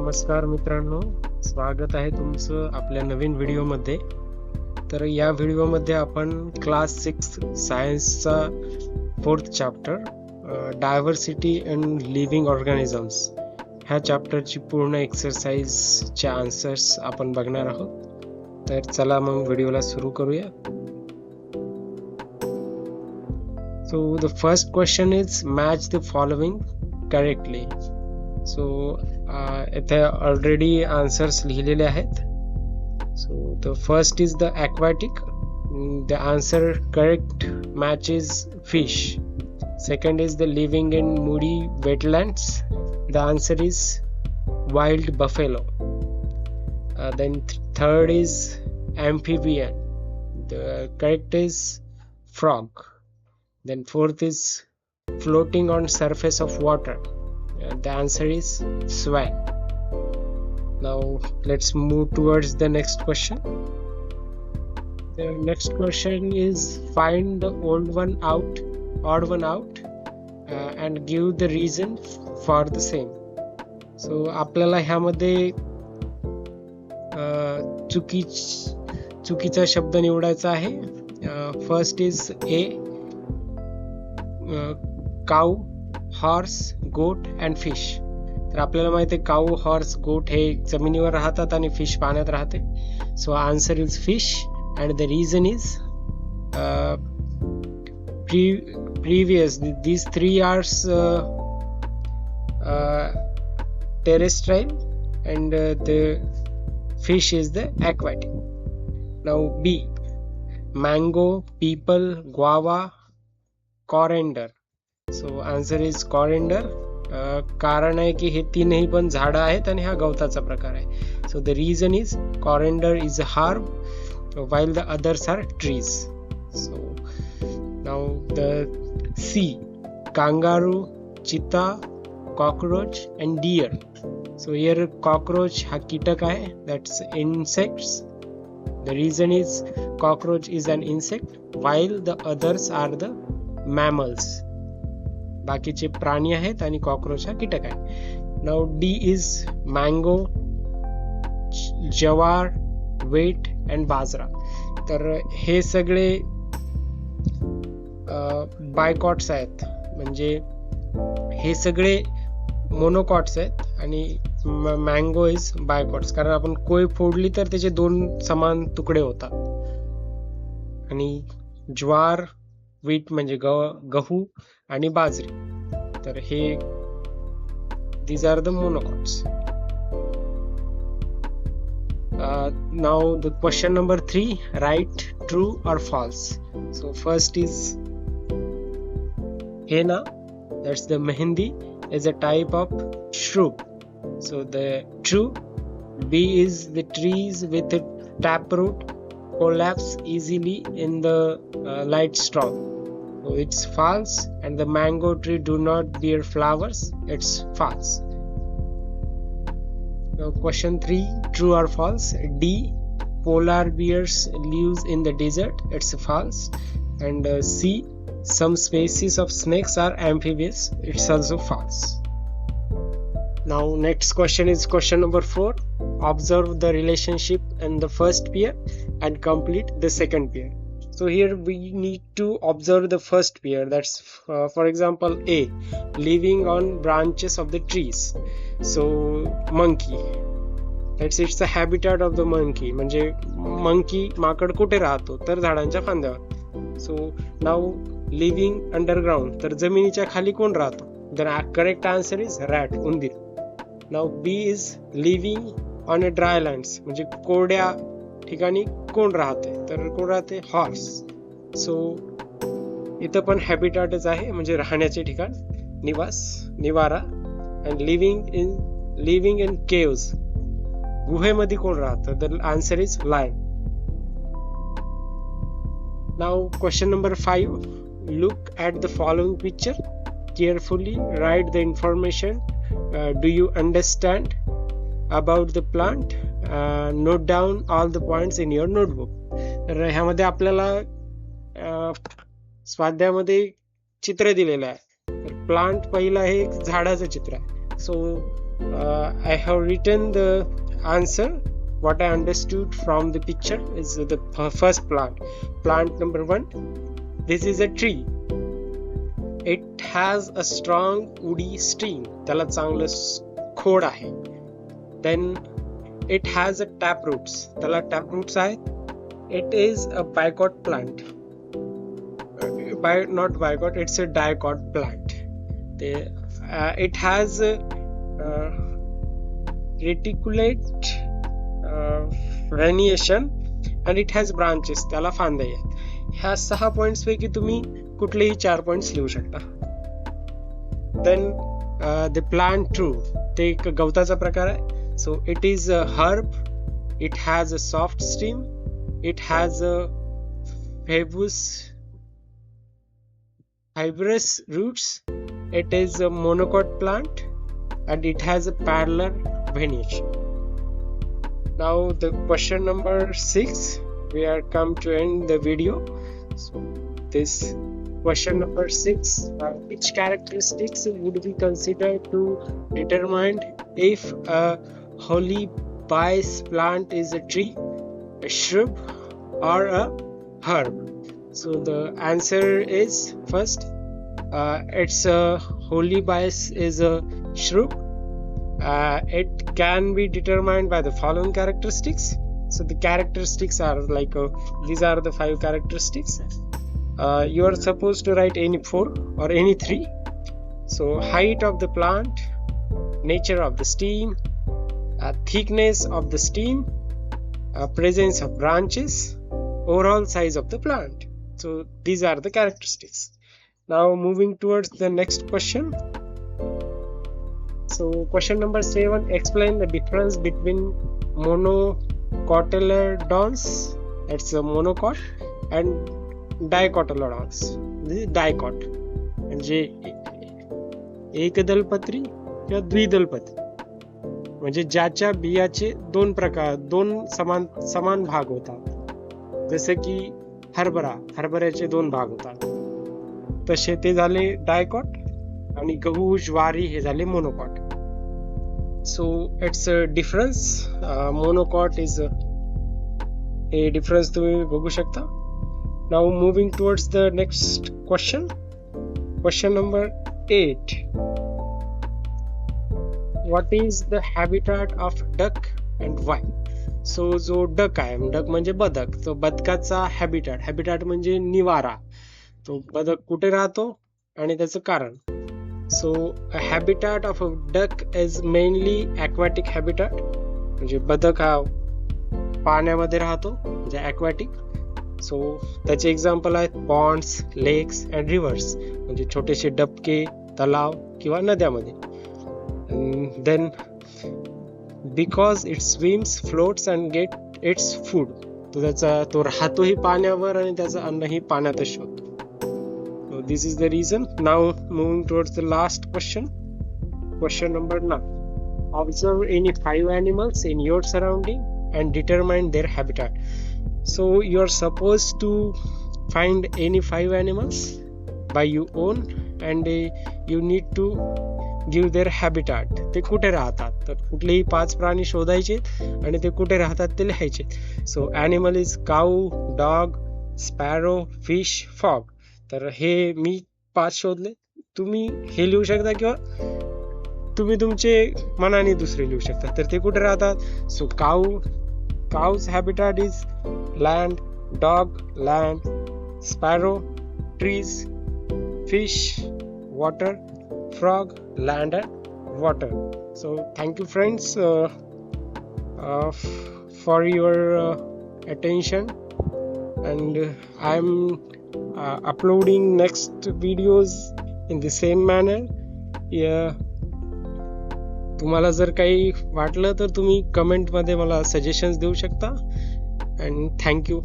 नमस्कार मित्रांनो, स्वागत आहे तुमचं आपल्या नवीन व्हिडिओमध्ये. तर या व्हिडिओमध्ये आपण class 6 सायन्सचा 4th chapter diversity and living organisms ह्या चॅप्टरची पूर्ण एक्सरसाइजचे आन्सर्स आपण बघणार आहोत. तर चला मग व्हिडिओला सुरू करूया. So the first question is match the following correctly. So इथे ऑलरेडी आन्सर्स लिहिलेले आहेत. So the first is the aquatic. The answer correct match is fish. Second is the living in muddy wetlands. The answer is wild buffalo. Then third is amphibian. The correct is frog. Then fourth is floating on surface of water. The answer is swan. Now let's move towards the next question. The next question is find the odd one out, and give the reason for the same. So आपल्याला ह्यामध्ये चुकीचा शब्द निवडायचा आहे. First is a cow, horse, goat and fish. तर आपल्याला माहिती आहे काऊ, हॉर्स, गोट हे जमिनीवर राहतात आणि फिश पाण्यात राहते. So answer is fish and the reason is previous these three are terrestrial and the fish is the aquatic. Now B, mango, people, guava, coriander. So answer is coriander. कारण आहे की हे तीनही पण झाडं आहेत आणि हा गवताचा प्रकार आहे. So the reason is coriander is a herb while the others are trees. So now the C, kangaroo, cheetah, cockroach and deer. So here cockroach हा कीटक आहे, that's insects. The reason is cockroach is an insect while the others are the mammals. बाकीचे प्राणी आहेत आणि cockroach हा कीटक आहे. Now D is mango, jowar, wheat and bajra. तर हे सगळे बायकॉट्स आहेत, म्हणजे हे सगळे मोनोकॉट्स आहेत आणि मँगो इज बायकॉट्स, कारण आपण कोय फोडली तर त्याचे 2 समान तुकडे होतात. आणि ज्वार, वीट म्हणजे गहू आणि बाजरी, तर हे these are the monocots. Now the question number 3, write true or false. So first is henna, that's the mehendi, is a type of shrub. So the true. B is the trees with a taproot collapse easily in the light storm. So it's false. And the mango tree do not bear flowers. It's false. Now question 3, true or false. D, polar bears lives in the desert. It's false. And C, some species of snakes are amphibious. It's also false. Now next question is question number 4. Observe the relationship in the first pair and complete the second pair. So here we need to observe the first pair. That's for example A, living on branches of the trees. So monkey, it's the habitat of the monkey. म्हणजे monkey, माकड कुठे राहतो तर झाडांच्या फांद्यावर. So now living underground, तर जमिनीच्या खाली कोण राहतो? The correct answer is rat, उंदीर. Now B is living on a dry lands, म्हणजे कोरड्या ठिकाणी कोण राहते तर कोण राहते? हॉर्स. सो इथं पण हॅबिटाटच आहे, म्हणजे राहण्याचे ठिकाण, निवास, निवारा. अँड लिव्हिंग इन केव्स, गुहेमध्ये कोण राहतं? The answer is lion. Now question number 5, look at the following picture, carefully write the information. Do you understand about the plant? Note down all the points in your notebook. तर ह्यामध्ये आपल्याला स्वाध्यायामध्ये चित्र दिलेलं आहे. तर प्लांट पहिलं आहे, एक झाडाचं चित्र आहे. सो I have written the answer. What I understood from the picture is the first plant. Plant number 1. This is a tree. It has a strong woody stem. त्याला चांगलं खोड आहे. Then it has a tap roots. त्याला tap roots आहेत. It is a bicot plant. Not bicot, it's a dicot plant. It has reticulate reniation and it has branches. त्याला फांद्या आहेत. ह्या 6 पॉइंट्स पैकी तुम्ही कुठलेही 4 पॉइंट्स लिहू शकता. Then the plant true, ते एक गवताचा प्रकार आहे. So it is a herb. It has a soft stem. It has a fibrous roots. It is a monocot plant and it has a parallel venetia. Now the question number 6, we are come to end the video. So this question number 6, which characteristics would be considered to determine if a Holobaeus plant is a tree, a shrub or a herb? So the answer is first, it's a Holobaeus is a shrub. It can be determined by the following characteristics. So the characteristics are like these are the 5 characteristics. You are supposed to write any 4 or any 3. So height of the plant, nature of the stem, thickness of the stem, presence of branches, overall size of the plant. So these are the characteristics. Now moving towards the next question. So question number 7, explain the difference between monocotyledons, that's a monocot, and dicotyledons. This is dicot म्हणजे एकदलपत्री किंवा द्विदलपत्री, म्हणजे ज्याच्या बियाचे 2 समान भाग होतात. जसे की हरभऱ्याचे 2 भाग होतात, तसे ते झाले डायकॉट, आणि गहू ज्वारी हे झाले monocot. So it's a difference. Monocot is हे डिफरन्स तुम्ही बघू शकता. Now moving towards the next question. Question number 8, what is the habitat of duck and why? So जो डक आहे, डक म्हणजे बदक, तो बदकाचा हॅबिटॅट म्हणजे निवारा. तो बदक कुठे राहतो आणि त्याचं कारण. So a habitat of a duck is mainly aquatic habitat, म्हणजे बदक हा पाण्यामध्ये राहतो, म्हणजे ॲक्वॅटिक. सो त्याचे एक्झाम्पल आहेत पॉन्ड्स, लेक्स अँड रिव्हर्स, म्हणजे छोटेसे डबके, तलाव किंवा नद्यामध्ये. Then because it swims, floats and get its food, तो राहतोही पाण्यावर आणि त्याचं अन्नही पाण्यातच शोधतो. So this is the reason. Now moving towards the last question. Question number 9. Observe any 5 animals in your surrounding and determine their habitat. So you are supposed to find any 5 animals by your own and you need to give their habitat. ते कुठे राहतात, तर कुठलेही 5 प्राणी शोधायचे आणि ते कुठे राहतात ते लिहायचे. So animal is cow, dog, sparrow, fish, frog. तर हे मी 5 शोधले. तुम्ही हे लिहू शकता किंवा तुम्ही तुमचे मनाने दुसरे लिहू शकता. तर ते कुठे राहतात? So cows habitat is land, dog land, sparrow trees, fish water, frog land and water. So thank you friends for your attention and I'm uploading next videos in the same manner. तुम्हाला जर काही वाटलं तर तुम्ही comment मध्ये मला suggestions देऊ शकता. and thank you.